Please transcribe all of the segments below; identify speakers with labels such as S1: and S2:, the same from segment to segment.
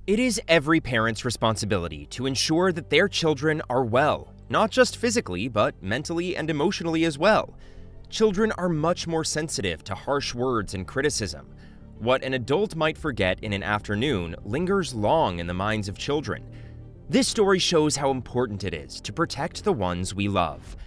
S1: It is every parent's responsibility to ensure that their children are well, not just physically, but mentally and emotionally as well. Children are much more sensitive to harsh words and criticism. What an adult might forget in an afternoon lingers long in the minds of children. This story shows how important it is to protect the ones we love.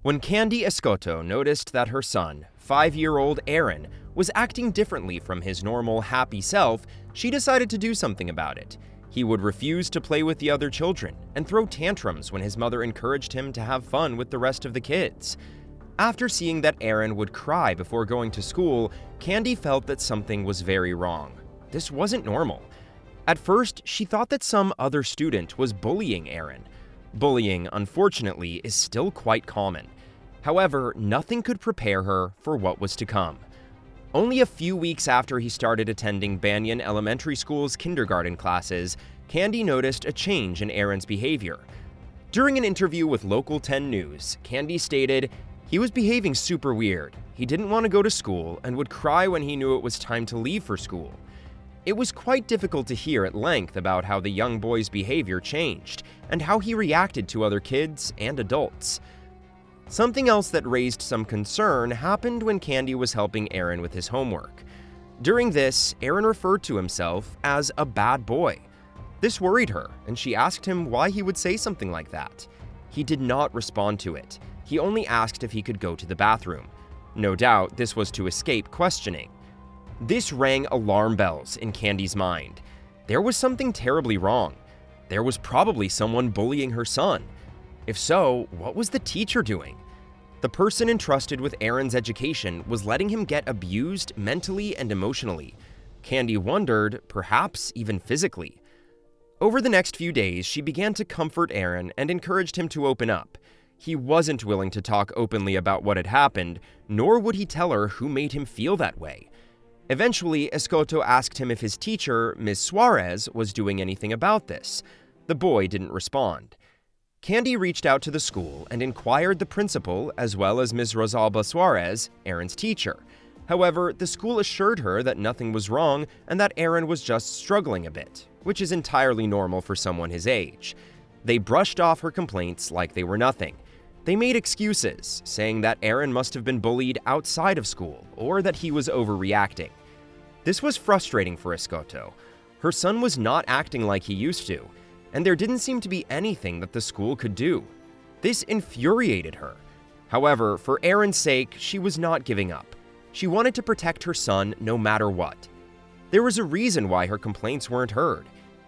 S1: When Candy Escoto noticed that her son, 5-year-old Aaron, was acting differently from his normal, happy self, she decided to do something about it. He would refuse to play with the other children and throw tantrums when his mother encouraged him to have fun with the rest of the kids. After seeing that Aaron would cry before going to school, Candy felt that something was very wrong. This wasn't normal. At first, she thought that some other student was bullying Aaron. Bullying, unfortunately, is still quite common. However, nothing could prepare her for what was to come. Only a few weeks after he started attending Banyan Elementary School's kindergarten classes, Candy noticed a change in Aaron's behavior. During an interview with Local 10 News, Candy stated, "He was behaving super weird. He didn't want to go to school and would cry when he knew it was time to leave for school." It was quite difficult to hear at length about how the young boy's behavior changed and how he reacted to other kids and adults. Something else that raised some concern happened when Candy was helping Aaron with his homework. During this, Aaron referred to himself as a bad boy. This worried her, and she asked him why he would say something like that. He did not respond to it. He only asked if he could go to the bathroom. No doubt, this was to escape questioning. This rang alarm bells in Candy's mind. There was something terribly wrong. There was probably someone bullying her son. If so, what was the teacher doing? The person entrusted with Aaron's education was letting him get abused mentally and emotionally. Candy wondered, perhaps even physically. Over the next few days, she began to comfort Aaron and encouraged him to open up. He wasn't willing to talk openly about what had happened, nor would he tell her who made him feel that way. Eventually, Escoto asked him if his teacher, Ms. Suarez, was doing anything about this. The boy didn't respond. Candy reached out to the school and inquired the principal, as well as Ms. Rosalba Suarez, Aaron's teacher. However, the school assured her that nothing was wrong and that Aaron was just struggling a bit, which is entirely normal for someone his age. They brushed off her complaints like they were nothing. They made excuses, saying that Aaron must have been bullied outside of school or that he was overreacting. This was frustrating for Escoto. Her son was not acting like he used to, and there didn't seem to be anything that the school could do. This infuriated her. However, for Aaron's sake, she was not giving up. She wanted to protect her son no matter what. There was a reason why her complaints weren't heard.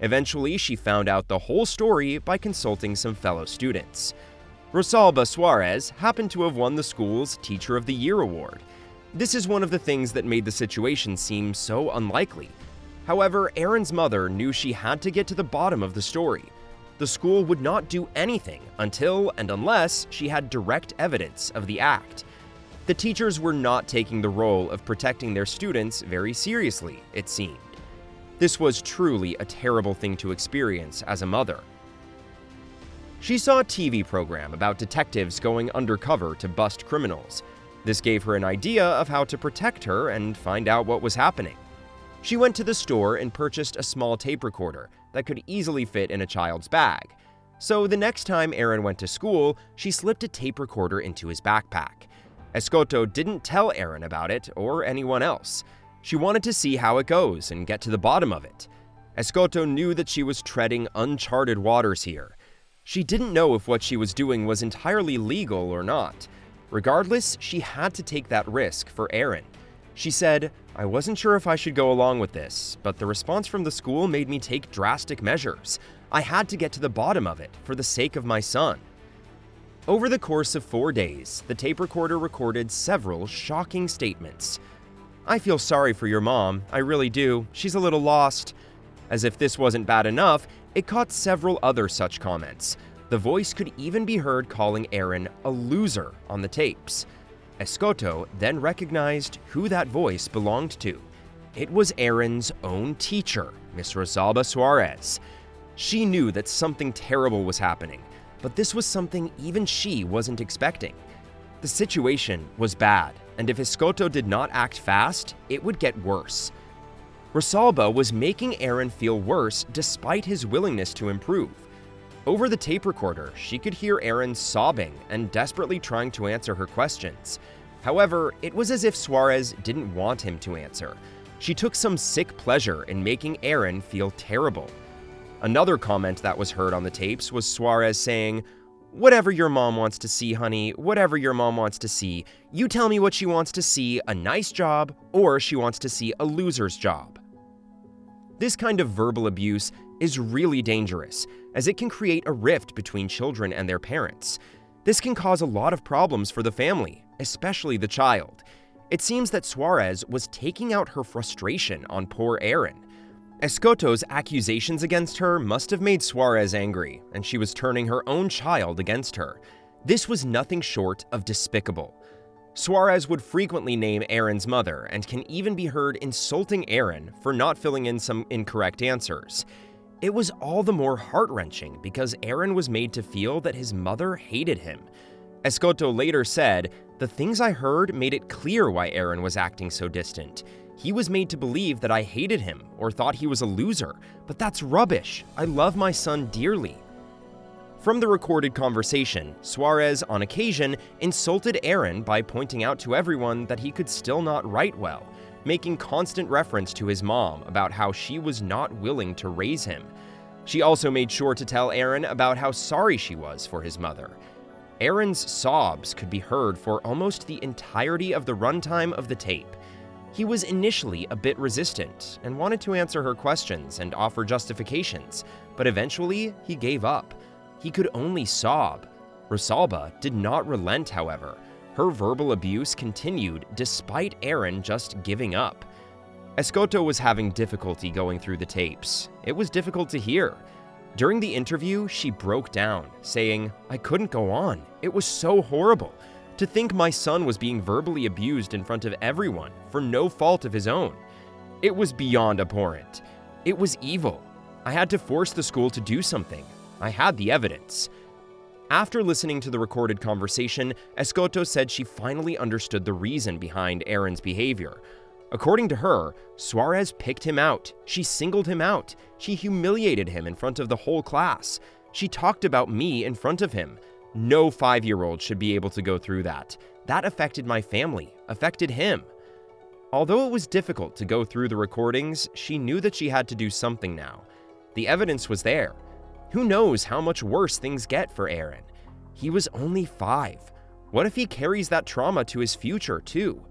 S1: Eventually, she found out the whole story by consulting some fellow students. Rosalba Suarez happened to have won the school's Teacher of the Year award. This is one of the things that made the situation seem so unlikely. However, Aaron's mother knew she had to get to the bottom of the story. The school would not do anything until and unless she had direct evidence of the act. The teachers were not taking the role of protecting their students very seriously, it seemed. This was truly a terrible thing to experience as a mother. She saw a TV program about detectives going undercover to bust criminals. This gave her an idea of how to protect her and find out what was happening. She went to the store and purchased a small tape recorder that could easily fit in a child's bag. So the next time Aaron went to school, she slipped a tape recorder into his backpack. Escoto didn't tell Aaron about it or anyone else. She wanted to see how it goes and get to the bottom of it. Escoto knew that she was treading uncharted waters here. She didn't know if what she was doing was entirely legal or not. Regardless, she had to take that risk for Aaron. She said, "I wasn't sure if I should go along with this, but the response from the school made me take drastic measures. I had to get to the bottom of it for the sake of my son." Over the course of 4 days, the tape recorder recorded several shocking statements. "I feel sorry for your mom, I really do. She's a little lost." As if this wasn't bad enough, it caught several other such comments. The voice could even be heard calling Aaron a loser on the tapes. Escoto then recognized who that voice belonged to. It was Aaron's own teacher, Miss Rosalba Suarez. She knew that something terrible was happening, but this was something even she wasn't expecting. The situation was bad, and if Escoto did not act fast, it would get worse. Rosalba was making Aaron feel worse despite his willingness to improve. Over the tape recorder, she could hear Aaron sobbing and desperately trying to answer her questions. However, it was as if Suarez didn't want him to answer. She took some sick pleasure in making Aaron feel terrible. Another comment that was heard on the tapes was Suarez saying, "Whatever your mom wants to see, honey, whatever your mom wants to see. You tell me what she wants to see, a nice job, or she wants to see a loser's job." This kind of verbal abuse is really dangerous, as it can create a rift between children and their parents. This can cause a lot of problems for the family, especially the child. It seems that Suarez was taking out her frustration on poor Aaron. Escoto's accusations against her must have made Suarez angry, and she was turning her own child against her. This was nothing short of despicable. Suarez would frequently name Aaron's mother and can even be heard insulting Aaron for not filling in some incorrect answers. It was all the more heart-wrenching because Aaron was made to feel that his mother hated him. Escoto later said, "The things I heard made it clear why Aaron was acting so distant. He was made to believe that I hated him or thought he was a loser, but that's rubbish. I love my son dearly." From the recorded conversation, Suarez, on occasion, insulted Aaron by pointing out to everyone that he could still not write well, making constant reference to his mom about how she was not willing to raise him. She also made sure to tell Aaron about how sorry she was for his mother. Aaron's sobs could be heard for almost the entirety of the runtime of the tape. He was initially a bit resistant and wanted to answer her questions and offer justifications, but eventually he gave up. He could only sob. Rosalba did not relent, however. Her verbal abuse continued despite Aaron just giving up. Escoto was having difficulty going through the tapes. It was difficult to hear. During the interview, she broke down, saying, "I couldn't go on. It was so horrible. To think my son was being verbally abused in front of everyone for no fault of his own. It was beyond abhorrent. It was evil. I had to force the school to do something. I had the evidence." After listening to the recorded conversation, Escoto said she finally understood the reason behind Aaron's behavior. According to her, Suarez picked him out. She singled him out. She humiliated him in front of the whole class. She talked about me in front of him. No 5-year-old should be able to go through that. That affected my family, affected him. Although it was difficult to go through the recordings, she knew that she had to do something now. The evidence was there. Who knows how much worse things get for Aaron? He was only 5. What if he carries that trauma to his future, too?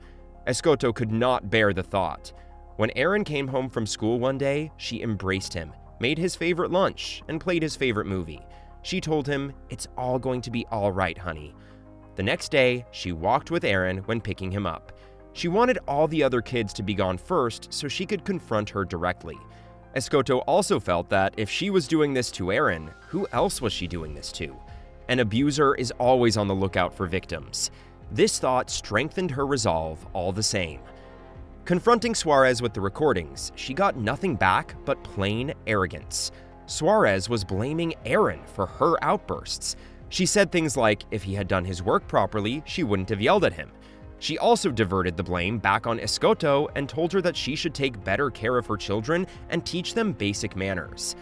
S1: Escoto could not bear the thought. When Aaron came home from school one day, she embraced him, made his favorite lunch, and played his favorite movie. She told him, "It's all going to be all right, honey." The next day, she walked with Aaron when picking him up. She wanted all the other kids to be gone first so she could confront her directly. Escoto also felt that if she was doing this to Aaron, who else was she doing this to? An abuser is always on the lookout for victims. This thought strengthened her resolve all the same. Confronting Suarez with the recordings, she got nothing back but plain arrogance. Suarez was blaming Aaron for her outbursts. She said things like, if he had done his work properly, she wouldn't have yelled at him. She also diverted the blame back on Escoto and told her that she should take better care of her children and teach them basic manners.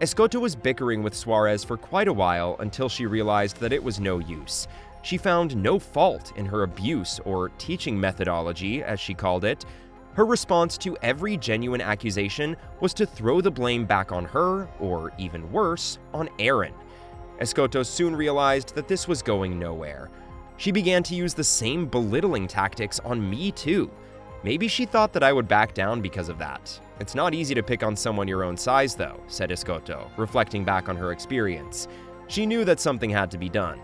S1: Escoto was bickering with Suarez for quite a while until she realized that it was no use. She found no fault in her abuse or teaching methodology, as she called it. Her response to every genuine accusation was to throw the blame back on her, or even worse, on Aaron. Escoto soon realized that this was going nowhere. She began to use the same belittling tactics on me too. Maybe she thought that I would back down because of that. It's not easy to pick on someone your own size though, said Escoto, reflecting back on her experience. She knew that something had to be done.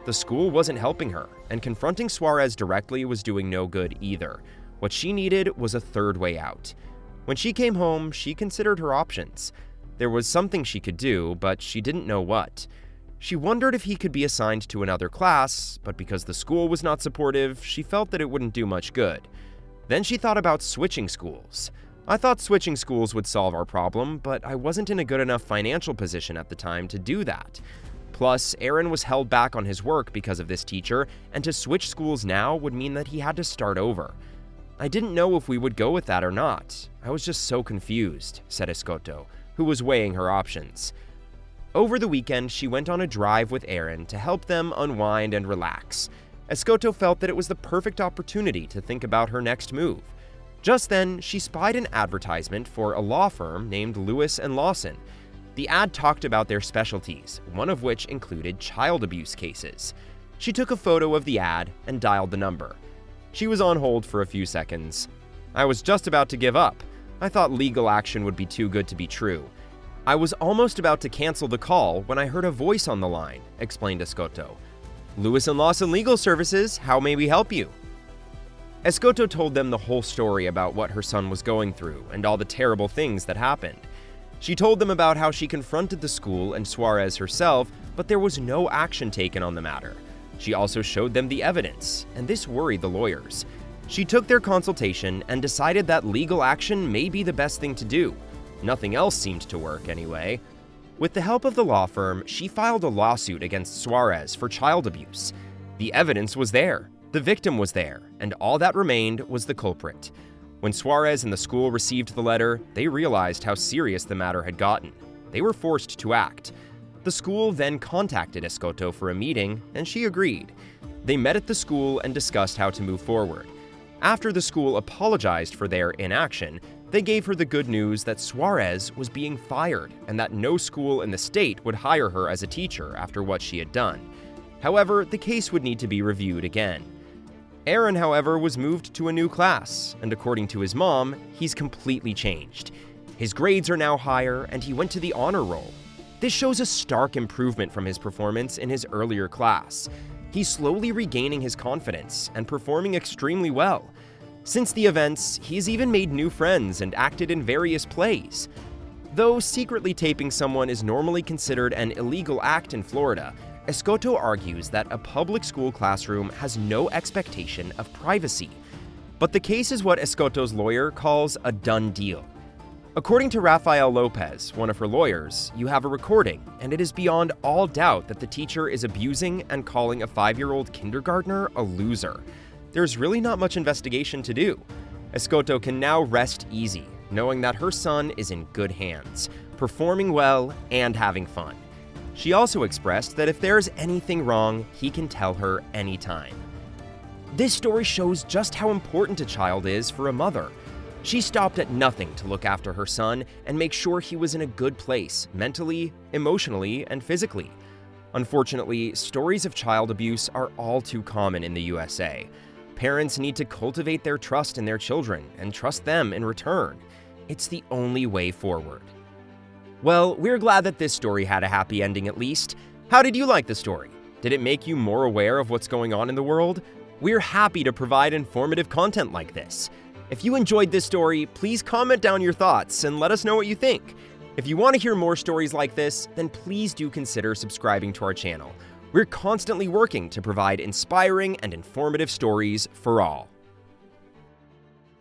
S1: The school wasn't helping her, and confronting Suarez directly was doing no good either. What she needed was a third way out. When she came home, she considered her options. There was something she could do, but she didn't know what. She wondered if he could be assigned to another class, but because the school was not supportive, she felt that it wouldn't do much good. Then she thought about switching schools. I thought switching schools would solve our problem, but I wasn't in a good enough financial position at the time to do that. Plus, Aaron was held back on his work because of this teacher, and to switch schools now would mean that he had to start over. "I didn't know if we would go with that or not. I was just so confused," said Escoto, who was weighing her options. Over the weekend, she went on a drive with Aaron to help them unwind and relax. Escoto felt that it was the perfect opportunity to think about her next move. Just then, she spied an advertisement for a law firm named Lewis & Lawson. The ad talked about their specialties, one of which included child abuse cases. She took a photo of the ad and dialed the number. She was on hold for a few seconds. "I was just about to give up. I thought legal action would be too good to be true. I was almost about to cancel the call when I heard a voice on the line," explained Escoto. "Lewis & Lawson Legal Services, how may we help you?" Escoto told them the whole story about what her son was going through and all the terrible things that happened. She told them about how she confronted the school and Suarez herself, but there was no action taken on the matter. She also showed them the evidence, and this worried the lawyers. She took their consultation and decided that legal action may be the best thing to do. Nothing else seemed to work anyway. With the help of the law firm, she filed a lawsuit against Suarez for child abuse. The evidence was there, the victim was there, and all that remained was the culprit. When Suarez and the school received the letter, they realized how serious the matter had gotten. They were forced to act. The school then contacted Escoto for a meeting, and she agreed. They met at the school and discussed how to move forward. After the school apologized for their inaction, they gave her the good news that Suarez was being fired and that no school in the state would hire her as a teacher after what she had done. However, the case would need to be reviewed again. Aaron, however, was moved to a new class, and according to his mom, he's completely changed. His grades are now higher, and he went to the honor roll. This shows a stark improvement from his performance in his earlier class. He's slowly regaining his confidence and performing extremely well. Since the events, he's even made new friends and acted in various plays. Though secretly taping someone is normally considered an illegal act in Florida, Escoto argues that a public school classroom has no expectation of privacy. But the case is what Escoto's lawyer calls a done deal. According to Rafael Lopez, one of her lawyers, you have a recording, and it is beyond all doubt that the teacher is abusing and calling a 5-year-old kindergartner a loser. There's really not much investigation to do. Escoto can now rest easy, knowing that her son is in good hands, performing well and having fun. She also expressed that if there's anything wrong, he can tell her anytime. This story shows just how important a child is for a mother. She stopped at nothing to look after her son and make sure he was in a good place, mentally, emotionally, and physically. Unfortunately, stories of child abuse are all too common in the USA. Parents need to cultivate their trust in their children and trust them in return. It's the only way forward. Well, we're glad that this story had a happy ending at least. How did you like the story? Did it make you more aware of what's going on in the world? We're happy to provide informative content like this. If you enjoyed this story, please comment down your thoughts and let us know what you think. If you want to hear more stories like this, then please do consider subscribing to our channel. We're constantly working to provide inspiring and informative stories for all.